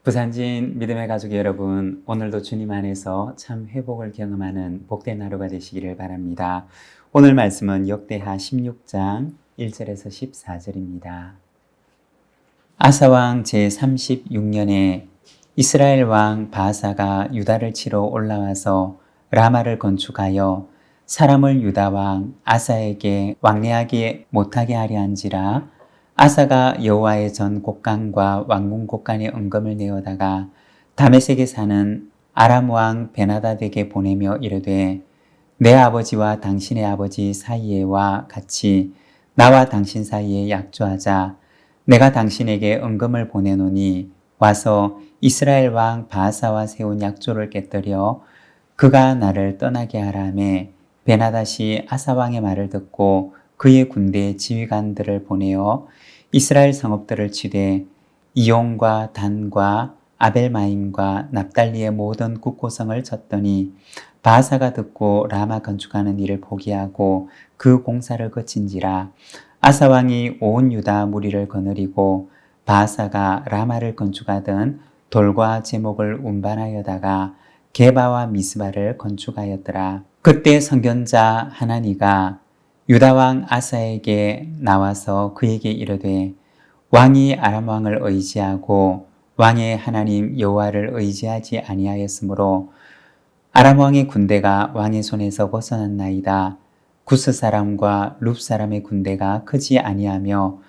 부산진 믿음의 가족 여러분, 오늘도 주님 안에서 참 회복을 경험하는 복된 하루가 되시기를 바랍니다. 오늘 말씀은 역대하 16장 1절에서 14절입니다. 아사왕 제36년에 이스라엘 왕 바사가 유다를 치러 올라와서 라마를 건축하여 사람을 유다 왕 아사에게 왕래하게 못하게 하려 한지라. 아사가 여호와의 전 곡간과 왕궁 곡간에 은금을 내어다가 다메섹에 사는 아람 왕 베나다에게 보내며 이르되, 내 아버지와 당신의 아버지 사이에와 같이 나와 당신 사이에 약조하자. 내가 당신에게 은금을 보내노니 와서 이스라엘 왕 바하사와 세운 약조를 깨뜨려 그가 나를 떠나게 하라매. 베나닷이 아사 왕의 말을 듣고 그의 군대 지휘관들을 보내어 이스라엘 성읍들을 치되 이용과 단과 아벨마임과 납달리의 모든 국고성을 쳤더니 바하사가 듣고 라마 건축하는 일을 포기하고 그 공사를 그친지라. 아사 왕이 온 유다 무리를 거느리고 바하사가 라마를 건축하던 돌과 제목을 운반하여다가 게바와 미스바를 건축하였더라. 그때 선견자 하나니가 유다 왕 아사에게 나와서 그에게 이르되, 왕이 아람 왕을 의지하고 왕의 하나님 여호와를 의지하지 아니하였으므로 아람 왕의 군대가 왕의 손에서 벗어났나이다. 구스 사람과 룹 사람의 군대가 크지 아니하며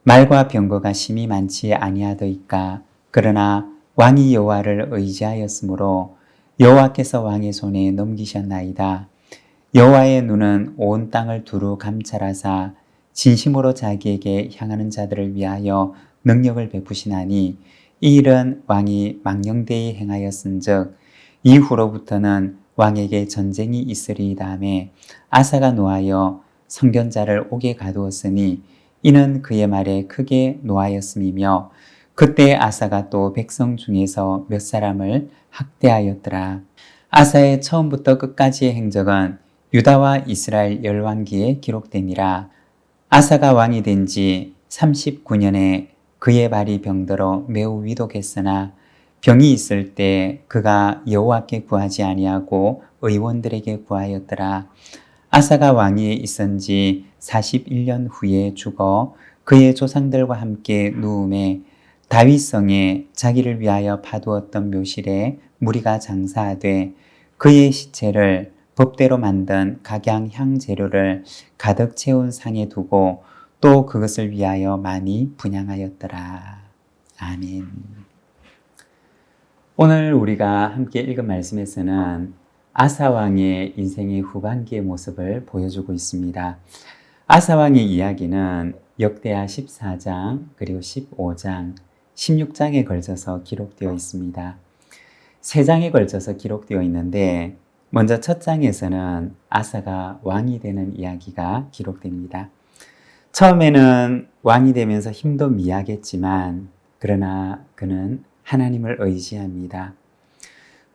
말과 병거가 심히 많지 아니하더이까. 그러나 왕이 여호와를 의지하였으므로 여호와께서 왕의 손에 넘기셨나이다. 여호와의 눈은 온 땅을 두루 감찰하사 진심으로 자기에게 향하는 자들을 위하여 능력을 베푸시나니, 이 일은 왕이 망령되이 행하였은즉 이후로부터는 왕에게 전쟁이 있으리이다 하매 아사가 노하여 선견자를 옥에 가두었으니 이는 그의 말에 크게 노하였음이며, 그때 아사가 또 백성 중에서 몇 사람을 학대하였더라. 아사의 처음부터 끝까지의 행적은 유다와 이스라엘 열왕기에 기록되니라. 아사가 왕이 된 지 39년에 그의 발이 병들어 매우 위독했으나 병이 있을 때 그가 여호와께 구하지 아니하고 의원들에게 구하였더라. 아사가 왕위에 있은 지 41년 후에 죽어 그의 조상들과 함께 누움에 다윗성에 자기를 위하여 파두었던 묘실에 무리가 장사하되 그의 시체를 법대로 만든 각양 재료를 가득 채운 상에 두고 또 그것을 위하여 많이 분향하였더라. 아멘. 오늘 우리가 함께 읽은 말씀에서는 아사 왕의 인생의 후반기의 모습을 보여주고 있습니다. 아사 왕의 이야기는 역대하 14장 그리고 15장, 16장에 걸쳐서 기록되어 있습니다. 3장에 걸쳐서 기록되어 있는데 먼저 첫 장에서는 아사가 왕이 되는 이야기가 기록됩니다. 처음에는 왕이 되면서 힘도 미약했지만 그러나 그는 하나님을 의지합니다.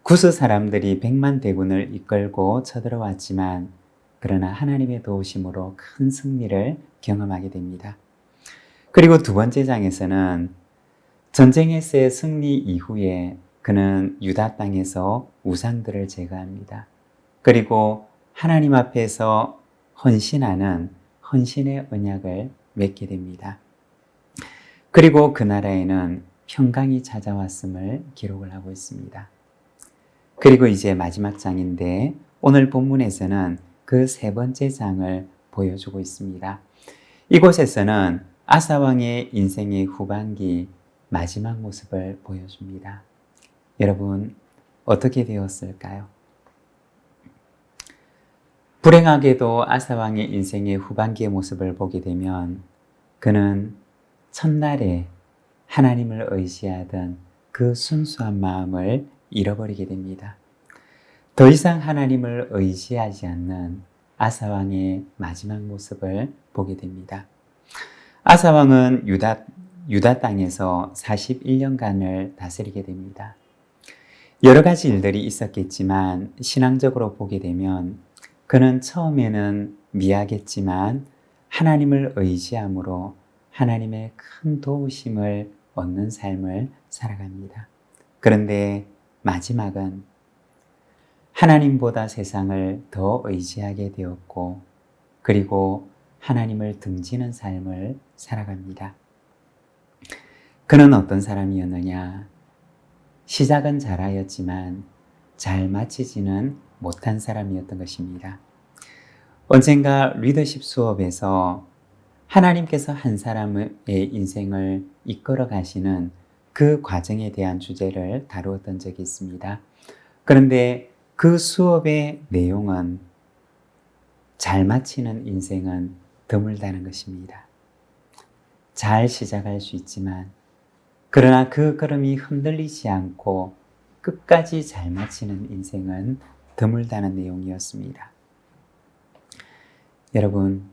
구스 사람들이 100만 대군을 이끌고 쳐들어왔지만 그러나 하나님의 도우심으로 큰 승리를 경험하게 됩니다. 그리고 두 번째 장에서는 전쟁에서의 승리 이후에 그는 유다 땅에서 우상들을 제거합니다. 그리고 하나님 앞에서 헌신하는 헌신의 언약을 맺게 됩니다. 그리고 그 나라에는 평강이 찾아왔음을 기록을 하고 있습니다. 그리고 이제 마지막 장인데 오늘 본문에서는 그 세 번째 장을 보여주고 있습니다. 이곳에서는 아사 왕의 인생의 후반기 마지막 모습을 보여줍니다. 여러분, 어떻게 되었을까요? 불행하게도 아사 왕의 인생의 후반기의 모습을 보게 되면 그는 첫날에 하나님을 의지하던 그 순수한 마음을 잃어버리게 됩니다. 더 이상 하나님을 의지하지 않는 아사 왕의 마지막 모습을 보게 됩니다. 아사 왕은 유다 땅에서 41년간을 다스리게 됩니다. 여러 가지 일들이 있었겠지만 신앙적으로 보게 되면 그는 처음에는 미약했지만 하나님을 의지함으로 하나님의 큰 도우심을 얻는 삶을 살아갑니다. 그런데 마지막은 하나님보다 세상을 더 의지하게 되었고, 그리고 하나님을 등지는 삶을 살아갑니다. 그는 어떤 사람이었느냐? 시작은 잘하였지만 잘 마치지는 못한 사람이었던 것입니다. 언젠가 리더십 수업에서 하나님께서 한 사람의 인생을 이끌어 가시는 그 과정에 대한 주제를 다루었던 적이 있습니다. 그런데 그 수업의 내용은 잘 마치는 인생은 드물다는 것입니다. 잘 시작할 수 있지만, 그러나 그 걸음이 흔들리지 않고 끝까지 잘 마치는 인생은 드물다는 내용이었습니다. 여러분,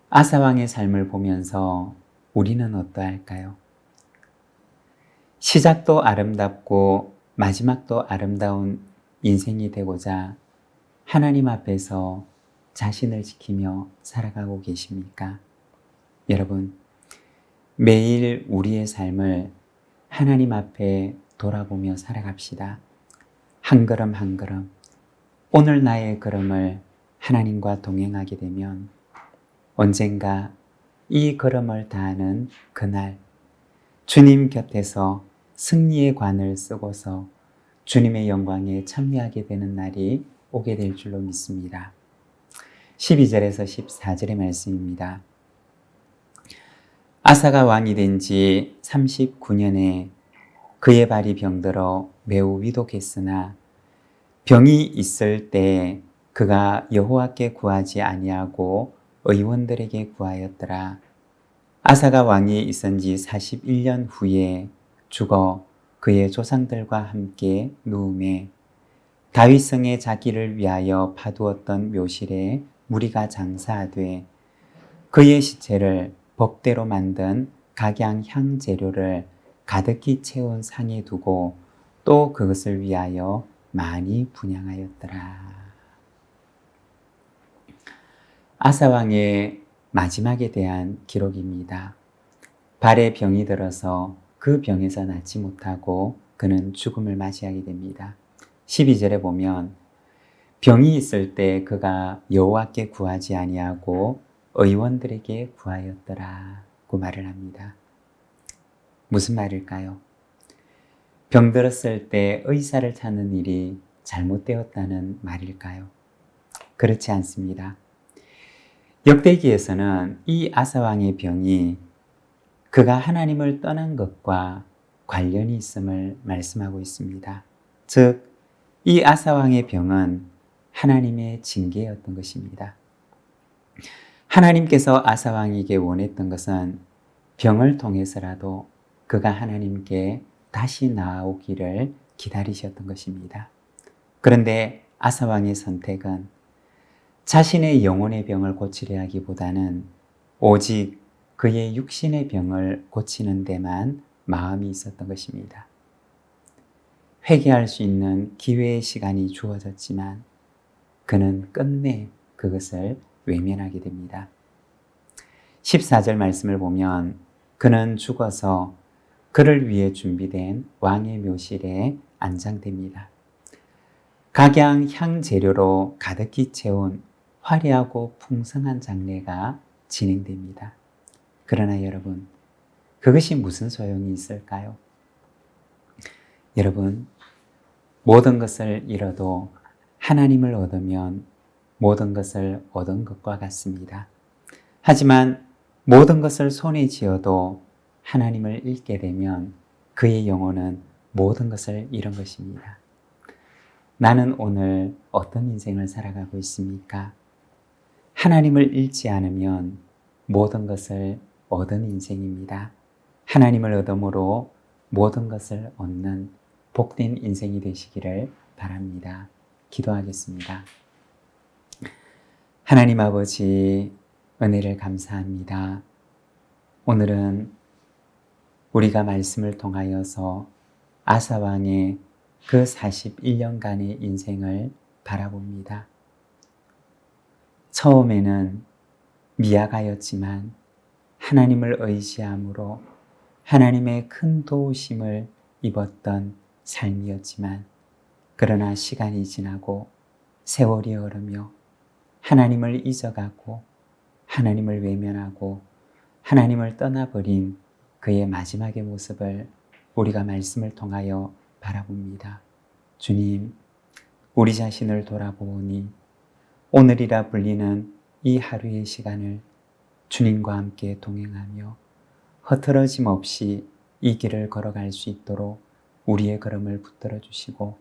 아사왕의 삶을 보면서 우리는 어떠할까요? 시작도 아름답고 마지막도 아름다운 인생이 되고자 하나님 앞에서 자신을 지키며 살아가고 계십니까? 여러분, 매일 우리의 삶을 하나님 앞에 돌아보며 살아갑시다. 한 걸음 한 걸음, 오늘 나의 걸음을 하나님과 동행하게 되면 언젠가 이 걸음을 다하는 그날, 주님 곁에서 승리의 관을 쓰고서 주님의 영광에 참여하게 되는 날이 오게 될 줄로 믿습니다. 12절에서 14절의 말씀입니다. 아사가 왕이 된 지 39년에 그의 발이 병들어 매우 위독했으나 병이 있을 때 그가 여호와께 구하지 아니하고 의원들에게 구하였더라. 아사가 왕이 있은 지 41년 후에 죽어 그의 조상들과 함께 누움에 다윗성에 자기를 위하여 파두었던 묘실에 무리가 장사하되 그의 시체를 법대로 만든 각양 향 재료를 가득히 채운 상에 두고 또 그것을 위하여 많이 분향하였더라. 아사 왕의 마지막에 대한 기록입니다. 발에 병이 들어서 그 병에서 낫지 못하고 그는 죽음을 맞이하게 됩니다. 12절에 보면 병이 있을 때 그가 여호와께 구하지 아니하고 의원들에게 구하였더라고 말을 합니다. 무슨 말일까요? 병들었을 때 의사를 찾는 일이 잘못되었다는 말일까요? 그렇지 않습니다. 역대기에서는 이 아사왕의 병이 그가 하나님을 떠난 것과 관련이 있음을 말씀하고 있습니다. 즉, 이 아사왕의 병은 하나님의 징계였던 것입니다. 하나님께서 아사왕에게 원했던 것은 병을 통해서라도 그가 하나님께 다시 나아오기를 기다리셨던 것입니다. 그런데 아사왕의 선택은 자신의 영혼의 병을 고치려 하기보다는 오직 그의 육신의 병을 고치는 데만 마음이 있었던 것입니다. 회개할 수 있는 기회의 시간이 주어졌지만 그는 끝내 그것을 외면하게 됩니다. 14절 말씀을 보면 그는 죽어서 그를 위해 준비된 왕의 묘실에 안장됩니다. 각양 향 재료로 가득히 채운 화려하고 풍성한 장례가 진행됩니다. 그러나 여러분, 그것이 무슨 소용이 있을까요? 여러분, 모든 것을 잃어도 하나님을 얻으면 모든 것을 얻은 것과 같습니다. 하지만 모든 것을 손에 쥐어도 하나님을 잃게 되면 그의 영혼은 모든 것을 잃은 것입니다. 나는 오늘 어떤 인생을 살아가고 있습니까? 하나님을 잃지 않으면 모든 것을 얻은 인생입니다. 하나님을 얻음으로 모든 것을 얻는 복된 인생이 되시기를 바랍니다. 기도하겠습니다. 하나님 아버지, 은혜를 감사합니다. 오늘은 우리가 말씀을 통하여서 아사왕의 그 41년간의 인생을 바라봅니다. 처음에는 미약하였지만 하나님을 의지함으로 하나님의 큰 도우심을 입었던 삶이었지만 그러나 시간이 지나고 세월이 흐르며 하나님을 잊어가고 하나님을 외면하고 하나님을 떠나버린 그의 마지막의 모습을 우리가 말씀을 통하여 바라봅니다. 주님, 우리 자신을 돌아보니 오늘이라 불리는 이 하루의 시간을 주님과 함께 동행하며 흐트러짐 없이 이 길을 걸어갈 수 있도록 우리의 걸음을 붙들어 주시고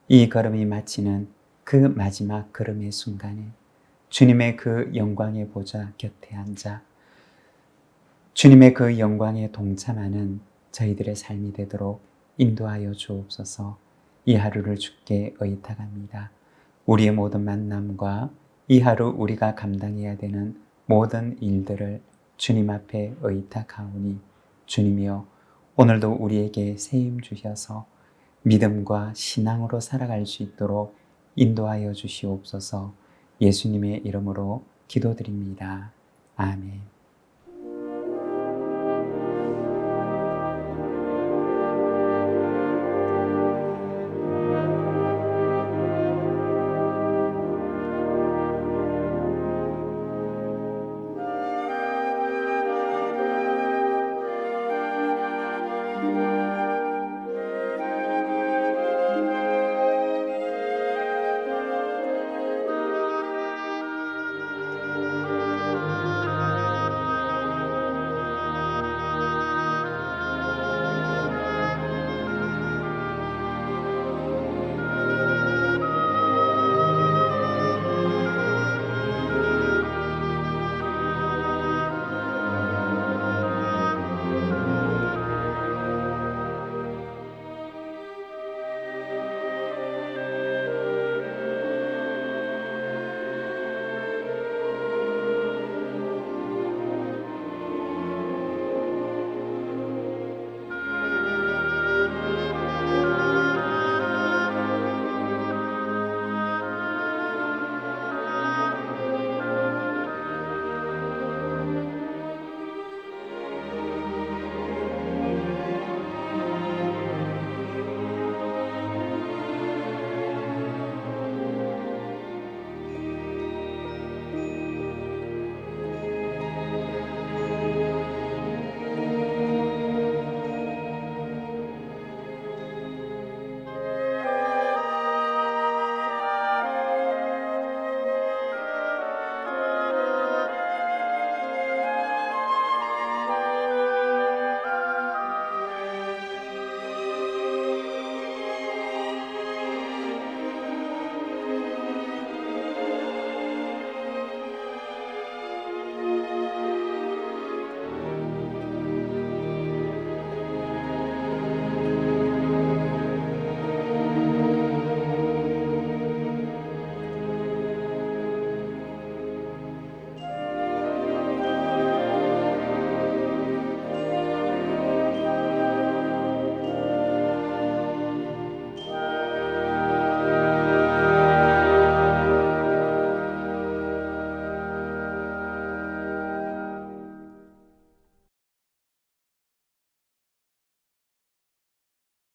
이 걸음이 마치는 그 마지막 걸음의 순간에 주님의 그 영광의 보좌 곁에 앉아 주님의 그 영광에 동참하는 저희들의 삶이 되도록 인도하여 주옵소서. 이 하루를 주께 의탁합니다. 우리의 모든 만남과 이 하루 우리가 감당해야 되는 모든 일들을 주님 앞에 의탁하오니 주님이여 오늘도 우리에게 세임 주셔서 믿음과 신앙으로 살아갈 수 있도록 인도하여 주시옵소서. 예수님의 이름으로 기도드립니다. 아멘.